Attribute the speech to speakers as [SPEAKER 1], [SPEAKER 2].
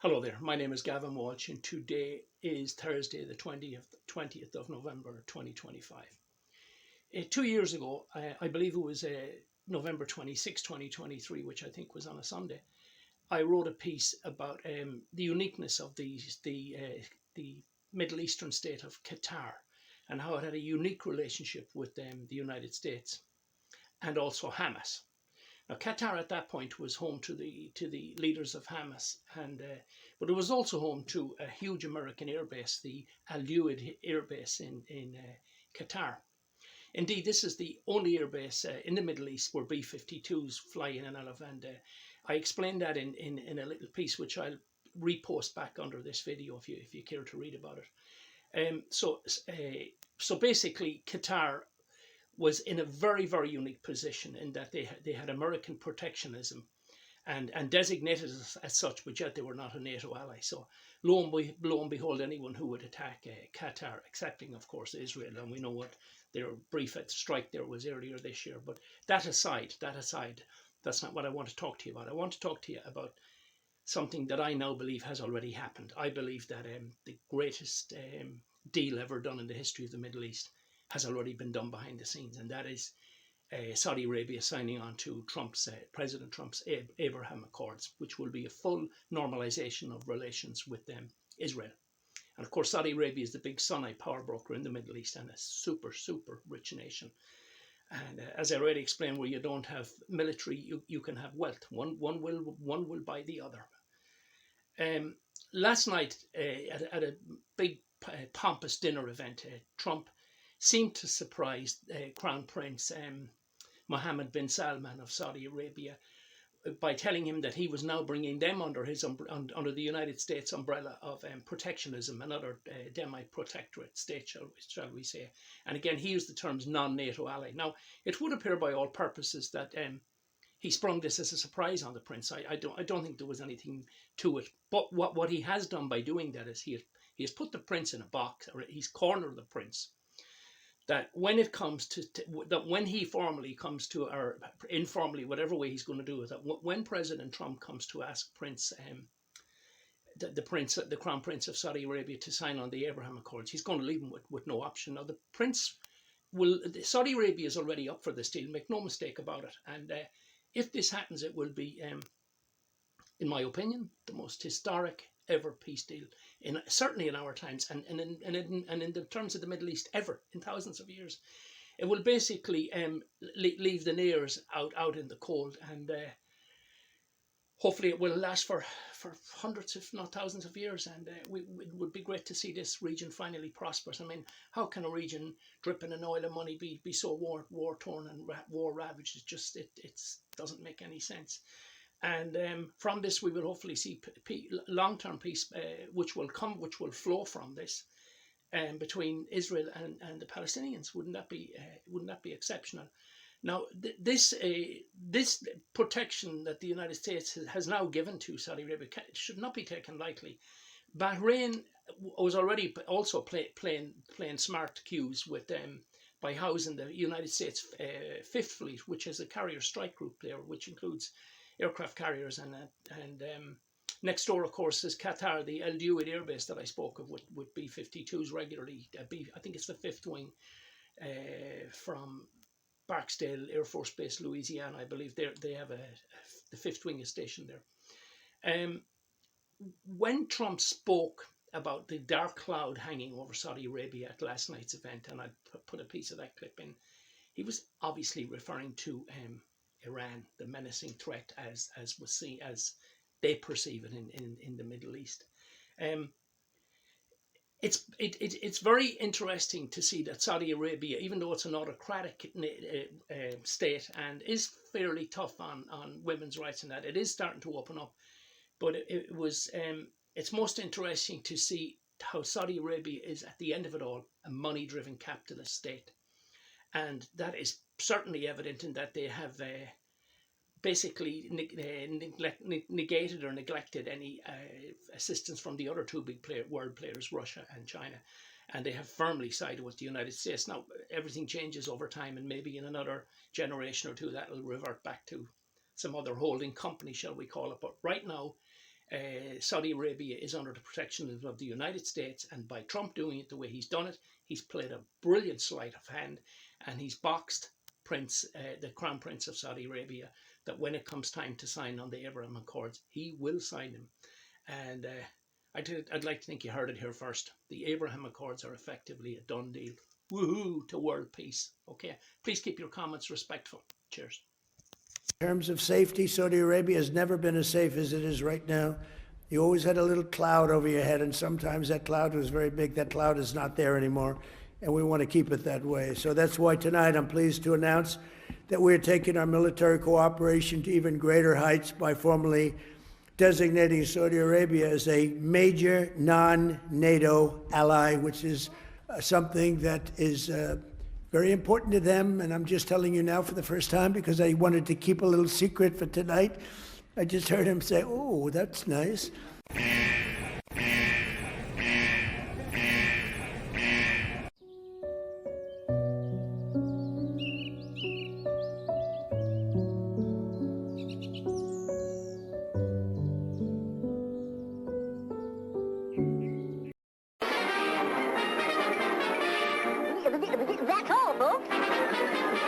[SPEAKER 1] Hello there, my name is Gavin Walsh and today is Thursday the 20th of November 2025. 2 years ago, I believe it was November 26, 2023, which I think was on a Sunday, I wrote a piece about the uniqueness of the Middle Eastern state of Qatar and how it had a unique relationship with the United States and also Hamas. Now, Qatar at that point was home to the leaders of Hamas, but it was also home to a huge American airbase, the Al-Uaid airbase in Qatar. Indeed, this is the only airbase in the Middle East where B-52s fly in and out of, and I explained that in a little piece which I'll repost back under this video if you care to read about it. So basically, Qatar was in a very, very unique position in that they had American protectionism and designated as such, but yet they were not a NATO ally. So lo and behold, anyone who would attack Qatar, excepting of course Israel, and we know what their brief strike there was earlier this year. But that aside, that's not what I want to talk to you about. I want to talk to you about something that I now believe has already happened. I believe that the greatest deal ever done in the history of the Middle East has already been done behind the scenes, and that is Saudi Arabia signing on to President Trump's Abraham Accords, which will be a full normalization of relations with Israel. And of course, Saudi Arabia is the big Sunni power broker in the Middle East and a super, super rich nation. And as I already explained, where you don't have military, you can have wealth. One will buy the other. Last night, at a big pompous dinner event, Trump seemed to surprise Crown Prince Mohammed bin Salman of Saudi Arabia by telling him that he was now bringing them under under the United States umbrella of protectionism, another demi-protectorate state, shall we say. And again, he used the terms non-NATO ally. Now, it would appear by all purposes that he sprung this as a surprise on the prince. I don't think there was anything to it. But what he has done by doing that is he has put the prince in a box, or he's cornered the prince. That when it comes that when he formally comes to, or informally, whatever way he's going to do it, that when President Trump comes to ask the Crown Prince of Saudi Arabia to sign on the Abraham Accords, he's going to leave him with no option. Now, the prince Saudi Arabia is already up for this deal, make no mistake about it. And if this happens, it will be, in my opinion, the most historic ever peace deal, certainly in our times, and in the terms of the Middle East, ever in thousands of years. It will basically leave the nears out in the cold, and hopefully it will last for hundreds, if not thousands of years. And it would be great to see this region finally prosperous. I mean, how can a region dripping in oil and money be so war torn and war ravaged? It doesn't make any sense. And from this, we will hopefully see long-term peace, which will flow from this, between Israel and the Palestinians. Wouldn't that be exceptional? Now, this protection that the United States has now given to Saudi Arabia should not be taken lightly. Bahrain was already also playing smart cues with them by housing the United States Fifth Fleet, which is a carrier strike group there, which includes aircraft carriers, and next door, of course, is Qatar, the Al-Uaid airbase that I spoke of with B-52s regularly. I think it's the fifth wing from Barksdale Air Force Base, Louisiana. I believe they have the fifth wing is stationed there. When Trump spoke about the dark cloud hanging over Saudi Arabia at last night's event, and I put a piece of that clip in, he was obviously referring to Iran, the menacing threat as they perceive it in the Middle East. It's very interesting to see that Saudi Arabia, even though it's an autocratic state and is fairly tough on women's rights and that, it is starting to open up. But it's most interesting to see how Saudi Arabia is, at the end of it all, a money-driven capitalist state. And that is certainly evident in that they have basically negated or neglected any assistance from the other two big world players, Russia and China. And they have firmly sided with the United States. Now, everything changes over time, and maybe in another generation or two, that will revert back to some other holding company, shall we call it. But right now, Saudi Arabia is under the protection of the United States, and by Trump doing it the way he's done it, he's played a brilliant sleight of hand, and he's boxed the Crown Prince of Saudi Arabia, that when it comes time to sign on the Abraham Accords, he will sign them. And I'd like to think you heard it here first. The Abraham Accords are effectively a done deal. Woohoo to world peace. Okay, please keep your comments respectful. Cheers.
[SPEAKER 2] In terms of safety, Saudi Arabia has never been as safe as it is right now. You always had a little cloud over your head, and sometimes that cloud was very big. That cloud is not there anymore, and we want to keep it that way. So that's why tonight I'm pleased to announce that we're taking our military cooperation to even greater heights by formally designating Saudi Arabia as a major non-NATO ally, which is something that is very important to them. And I'm just telling you now for the first time, because I wanted to keep a little secret for tonight. I just heard him say, "Oh, that's nice."